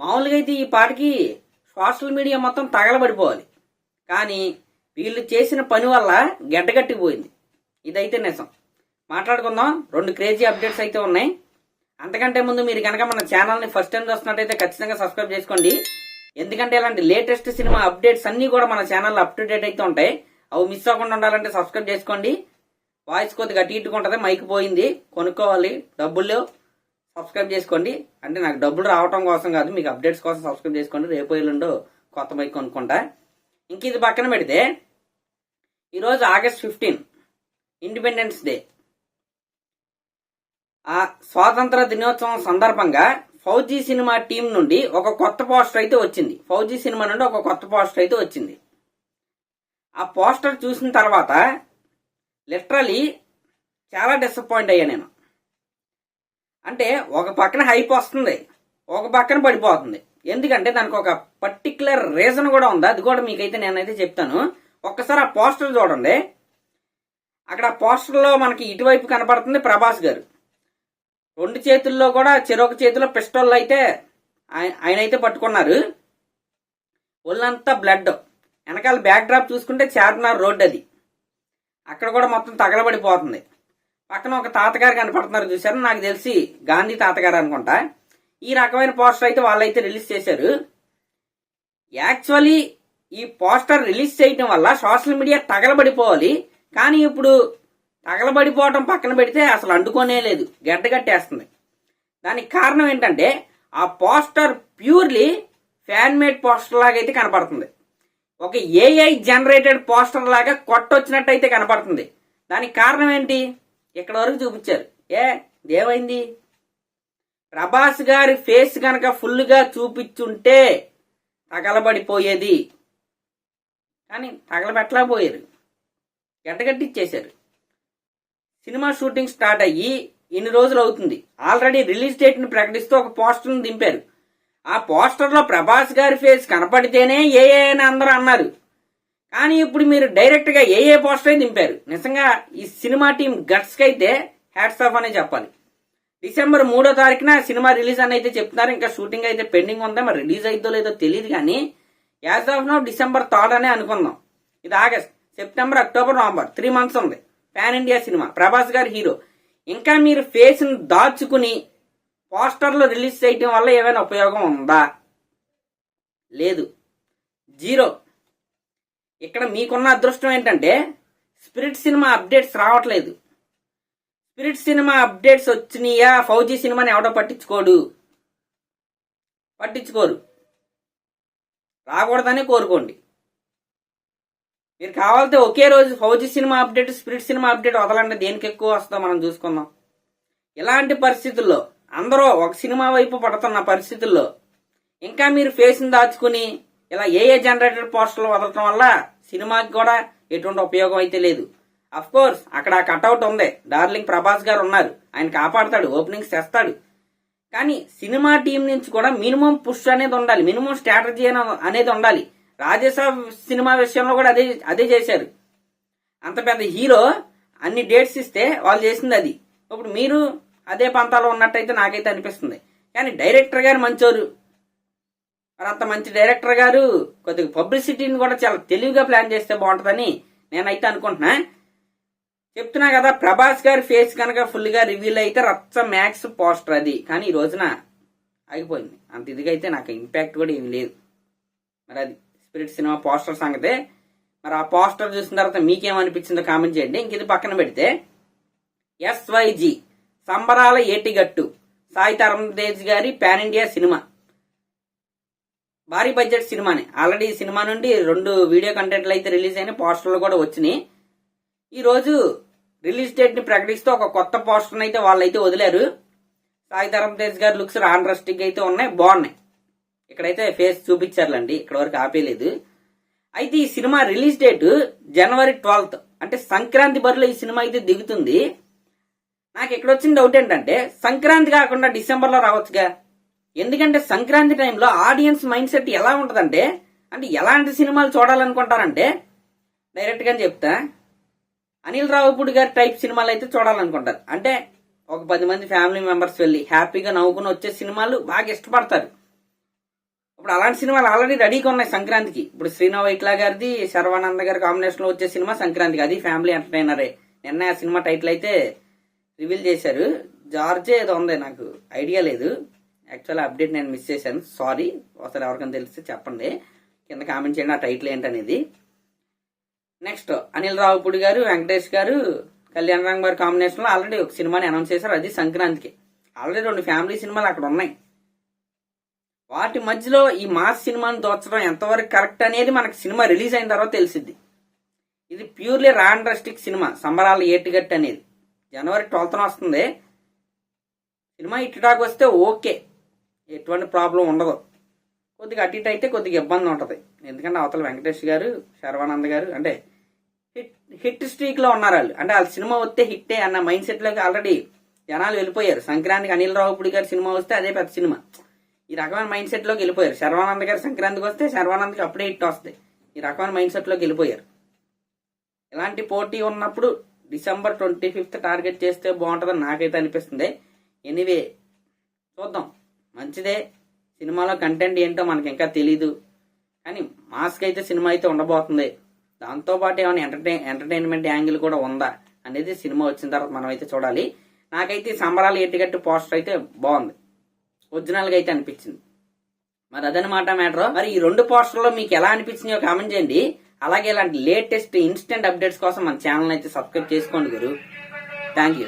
మామూలుగా అయితే ఈ పాటకి సోషల్ మీడియా మొత్తం తగలబడిపోవాలి. కానీ వీళ్ళు చేసిన పని వల్ల గడ్డగట్టిపోయింది. ఇదైతే నిజం. మాట్లాడుకుందాం. 2 క్రేజీ అప్డేట్స్ అయితే ఉన్నాయి. అంతకంటే ముందు మీరు కనుక మన ఛానల్ని ఫస్ట్ టైం చూస్తున్నట్టయితే ఖచ్చితంగా సబ్స్క్రైబ్ చేసుకోండి. ఎందుకంటే ఇలాంటి లేటెస్ట్ సినిమా అప్డేట్స్ అన్నీ కూడా మన ఛానల్లో అప్ టు డేట్ అయితే ఉంటాయి. అవి మిస్ అవ్వకుండా ఉండాలంటే సబ్స్క్రైబ్ చేసుకోండి. వాయిస్ కొద్దిగా అటు ఇటుగా ఉంటుంది, మైక్ పోయింది, కొనుక్కోవాలి, డబ్బులు సబ్స్క్రైబ్ చేసుకోండి. అంటే నాకు డబ్బులు రావడం కోసం కాదు, మీకు అప్డేట్స్ కోసం సబ్స్క్రైబ్ చేసుకోండి. రేపు ఎల్లుండో కొత్త మైక్ కొనుక్కుంటా. ఇంక ఇది పక్కన పెడితే ఈరోజు ఆగస్ట్ 15 ఇండిపెండెన్స్ డే. ఆ స్వాతంత్ర దినోత్సవం సందర్భంగా ఫౌజీ సినిమా టీం నుండి ఒక కొత్త పోస్టర్ అయితే వచ్చింది. ఫౌజీ సినిమా నుండి ఒక కొత్త పోస్టర్ అయితే వచ్చింది. ఆ పోస్టర్ చూసిన తర్వాత లిటరలీ చాలా డిసప్పాయింట్ అయ్యా నేను. అంటే ఒక పక్కన హైప్ వస్తుంది, ఒక పక్కన పడిపోతుంది. ఎందుకంటే దానికి ఒక పర్టికులర్ రీజన్ కూడా ఉంది. అది కూడా మీకైతే నేనైతే చెప్తాను. ఒక్కసారి ఆ పోస్టర్ చూడండి. అక్కడ ఆ పోస్టర్లో మనకి ఇటువైపు కనపడుతుంది ప్రభాస్ గారు. 2 చేతుల్లో కూడా చెరొక చేతిలో పిస్టల్ అయితే ఆయన అయితే పట్టుకున్నారు. ఒళ్ళంతా బ్లడ్. వెనకాల బ్యాక్ డ్రాప్ చూసుకుంటే చార్మినార్ రోడ్, అది అక్కడ కూడా మొత్తం తగలబడిపోతుంది. పక్కన ఒక తాతగారు కనపడుతున్నారు చూసారు, నాకు తెలిసి గాంధీ తాతగారు అనుకుంటా. ఈ రకమైన పోస్టర్ అయితే వాళ్ళైతే రిలీజ్ చేశారు. యాక్చువల్లీ ఈ పోస్టర్ రిలీజ్ చేయడం వల్ల సోషల్ మీడియా తగలబడిపోవాలి. కానీ ఇప్పుడు తగలబడిపోవటం పక్కన పెడితే అసలు అంటుకోనే లేదు, గడ్డగట్టేస్తుంది. దానికి కారణం ఏంటంటే ఆ poster purely fan made poster లాగా అయితే కనపడుతుంది. ఒక ఏఐ జనరేటెడ్ పోస్టర్ లాగా కొట్టొచ్చినట్టయితే కనపడుతుంది. దానికి కారణం ఏంటి? ఇక్కడ వరకు చూపించారు. ఏమైంది? ప్రభాస్ గారి ఫేస్ కనుక ఫుల్గా చూపించుంటే తగలబడిపోయేది. కానీ తగలబెట్టలేకపోయారు, గడ్డగట్టిచ్చేశారు. సినిమా షూటింగ్ స్టార్ట్ అయ్యి ఇన్ని రోజులు అవుతుంది. ఆల్రెడీ రిలీజ్ డేట్ ని ప్రకటిస్తూ ఒక పోస్టర్ ని దింపారు. ఆ పోస్టర్ లో ప్రభాస్ గారి ఫేస్ కనపడితేనే ఏఏ అని అందరూ అన్నారు. కానీ ఇప్పుడు మీరు డైరెక్ట్ గా ఏఏ పోస్టర్ దింపారు. నిజంగా ఈ సినిమా టీం గట్స్ కి అయితే హ్యాట్స్ ఆఫ్ అనే చెప్పాలి. డిసెంబర్ 3వ తారీఖున సినిమా రిలీజ్ అని అయితే చెప్తున్నారు. ఇంకా షూటింగ్ అయితే పెండింగ్ ఉందా, మరి రిలీజ్ అయిద్దో లేదో తెలియదు. కానీ యాజ్ ఆఫ్ నౌ డిసెంబర్ 3 అనే అనుకుందాం. ఇది August, September, October, November 3 months ఉంది. పాన్ ఇండియా సినిమా, ప్రభాస్ గారు హీరో. ఇంకా మీరు ఫేస్ ని దాచుకుని పోస్టర్లో రిలీజ్ చేయడం వల్ల ఏమైనా ఉపయోగం ఉందా? లేదు, జీరో. ఇక్కడ మీకున్న అదృష్టం ఏంటంటే స్పిరిట్ సినిమా అప్డేట్స్ రావట్లేదు. స్పిరిట్ సినిమా అప్డేట్స్ వచ్చినాయా ఫౌజీ సినిమాని ఎవడో పట్టించుకోరు. రాకూడదనే కోరుకోండి. మీరు కావాలంటే ఒకే రోజు fauji cinema update, spirit cinema update వదలండి. దేనికి ఎక్కువ వస్తుందో మనం చూసుకుందాం. ఇలాంటి పరిస్థితుల్లో అందరూ ఒక సినిమా వైపు పడుతున్న పరిస్థితుల్లో ఇంకా మీరు ఫేస్ ని దాచుకుని ఇలా ఏఏ జనరేటెడ్ పోస్టర్లు వదలటం వల్ల సినిమాకి కూడా ఎటువంటి ఉపయోగం అయితే లేదు. అఫ్ కోర్స్ అక్కడ కట్అవుట్ ఉంది, డార్లింగ్ ప్రభాస్ గారు ఉన్నారు, ఆయన కాపాడతాడు, ఓపెనింగ్స్ చేస్తాడు. కానీ సినిమా టీం నుంచి కూడా మినిమం పుష్ అనేది ఉండాలి, మినిమం స్ట్రాటజీ అనేది ఉండాలి. రాజేసాబ్ సినిమా విషయంలో కూడా అదే చేశారు. అంత పెద్ద హీరో అన్ని డేట్స్ ఇస్తే వాళ్ళు చేసింది అది. ఇప్పుడు మీరు అదే పంతాలో ఉన్నట్టయితే నాకైతే అనిపిస్తుంది. కానీ డైరెక్టర్ గారు మంచోరు. మరి అంత మంచి డైరెక్టర్ గారు కొద్దిగా పబ్లిసిటీని కూడా చాలా తెలివిగా ప్లాన్ చేస్తే బాగుంటుందని నేనైతే అనుకుంటున్నా. చెప్తున్నా కదా, ప్రభాస్ గారి ఫేస్ కనుక ఫుల్గా రివీల్ అయితే రచ్చ మ్యాక్స్ పోస్టర్ అది. కానీ ఈ రోజున ఆగిపోయింది. అంత ఇదిగా అయితే నాకు ఇంపాక్ట్ కూడా ఏమి లేదు. మరి అది స్పిరిట్ సినిమా పోస్టర్ సంగతే. మరి ఆ పోస్టర్ చూసిన తర్వాత మీకేమనిపించిందో కామెంట్ చేయండి. ఇంక ఇది పక్కన పెడితే SYG సంబరాల ఏటిగట్టు, సాయి ధరమ్ తేజ్ గారి పాన్ ఇండియా సినిమా. భారీ బడ్జెట్ సినిమానే. ఆల్రెడీ ఈ సినిమా నుండి 2 వీడియో కంటెంట్లు అయితే రిలీజ్ అయినాయి, పోస్టర్లు కూడా వచ్చినాయి. ఈ రోజు రిలీజ్ డేట్ ని ప్రకటిస్తూ ఒక కొత్త పోస్టర్ అయితే వాళ్ళైతే వదిలారు. సాయి ధరమ్ తేజ్ గారి లుక్స్ రాండ్రస్టిక్ అయితే ఉన్నాయి, బాగున్నాయి. ఇక్కడైతే ఫేస్ చూపించారులండి, ఇక్కడ వరకు ఆపేలేదు. అయితే ఈ సినిమా రిలీజ్ డేట్ జనవరి 12th, అంటే సంక్రాంతి బరిలో ఈ సినిమా అయితే దిగుతుంది. నాకు ఇక్కడ వచ్చిన డౌట్ ఏంటంటే సంక్రాంతి కాకుండా డిసెంబర్లో రావచ్చుగా. ఎందుకంటే సంక్రాంతి టైంలో ఆడియన్స్ మైండ్ సెట్ ఎలా ఉంటుందంటే, అంటే ఎలాంటి సినిమాలు చూడాలనుకుంటారంటే డైరెక్ట్ గా చెప్తా, అనిల్ రావిపూడి గారి టైప్ సినిమాలు అయితే చూడాలనుకుంటారు. అంటే ఒక 10 మంది ఫ్యామిలీ మెంబర్స్ వెళ్ళి హ్యాపీగా నవ్వుకుని వచ్చే సినిమాలు బాగా ఇష్టపడతారు. ఇప్పుడు అలాంటి సినిమాలు ఆల్రెడీ రెడీగా ఉన్నాయి సంక్రాంతికి. ఇప్పుడు శ్రీనవ్ వైట్లా గారిది శర్వానంద గారి కాంబినేషన్ లో వచ్చే సినిమా సంక్రాంతికి, అది ఫ్యామిలీ ఎంటర్టైనరే. నిన్న ఆ సినిమా టైటిల్ అయితే రివీల్ చేశారు. జార్జే ఏదో ఉంది, నాకు ఐడియా లేదు. యాక్చువల్ అప్డేట్ నేను మిస్ చేశాను, సారీ. ఒకసారి ఎవరికైనా తెలిస్తే చెప్పండి, కింద కామెంట్ చేయండి ఆ టైటిల్ ఏంటనేది. నెక్స్ట్ అనిల్ రావుపూడి గారు, వెంకటేష్ గారు, కళ్యాణ్ రామ్ గారి కాంబినేషన్ లో ఆల్రెడీ ఒక సినిమాని అనౌన్స్ చేశారు, అది సంక్రాంతికి. ఆల్రెడీ 2 ఫ్యామిలీ సినిమాలు అక్కడ ఉన్నాయి. వాటి మధ్యలో ఈ మాస్ సినిమాని దోచడం ఎంతవరకు కరెక్ట్ అనేది మనకి సినిమా రిలీజ్ అయిన తర్వాత తెలిసిద్ది. ఇది ప్యూర్లీ రాండ్రస్టిక్ సినిమా, సంబరాల ఏటిగట్టు అనేది జనవరి 12న వస్తుంది. సినిమా ఇటుటాకు వస్తే ఓకే, ఎటువంటి ప్రాబ్లం ఉండదు. కొద్దిగా అటు ఇటు అయితే కొద్దిగా ఇబ్బంది ఉంటుంది, ఎందుకంటే అవతల వెంకటేష్ గారు, శర్వానంద్ గారు అంటే హిట్ స్ట్రీక్ లో ఉన్నారు వాళ్ళు. అంటే వాళ్ళ సినిమా వస్తే హిట్టే అన్న మైండ్ సెట్ లోకి ఆల్రెడీ జనాలు వెళ్ళిపోయారు. సంక్రాంతికి అనిల్ రావుపూడి గారి సినిమా వస్తే అదే పెద్ద సినిమా, ఈ రకమైన మైండ్ సెట్ లోకి వెళ్ళిపోయారు. శర్వానంద్ గారు సంక్రాంతికి వస్తే శర్వానంద్కి అప్పుడే హిట్ వస్తాయి, ఈ రకమైన మైండ్ సెట్ లోకి వెళ్ళిపోయారు. ఇలాంటి పోటీ ఉన్నప్పుడు December 25th టార్గెట్ చేస్తే బాగుంటుందని నాకైతే అనిపిస్తుంది. ఎనీవే చూద్దాం, మంచిదే. సినిమాలో కంటెంట్ ఏంటో మనకి ఇంకా తెలీదు, కానీ మాస్క్ అయితే సినిమా అయితే ఉండబోతుంది. దాంతోపాటు ఏమైనా ఎంటర్టైన్మెంట్ యాంగిల్ కూడా ఉందా అనేది సినిమా వచ్చిన తర్వాత మనం అయితే చూడాలి. నాకైతే సంబరాలు ఎట్టిగట్టు పోస్టర్ అయితే బాగుంది, ఒరిజినల్ గా అయితే అనిపించింది. మరి అదనమాట మ్యాటర్. మరి ఈ 2 పోస్టర్లో మీకు ఎలా అనిపించినాయో కామెంట్ చేయండి. అలాగే ఇలాంటి లేటెస్ట్ ఇన్స్టెంట్ అప్డేట్స్ కోసం మన ఛానల్ అయితే సబ్స్క్రైబ్ చేసుకోండి గురు. Thank you.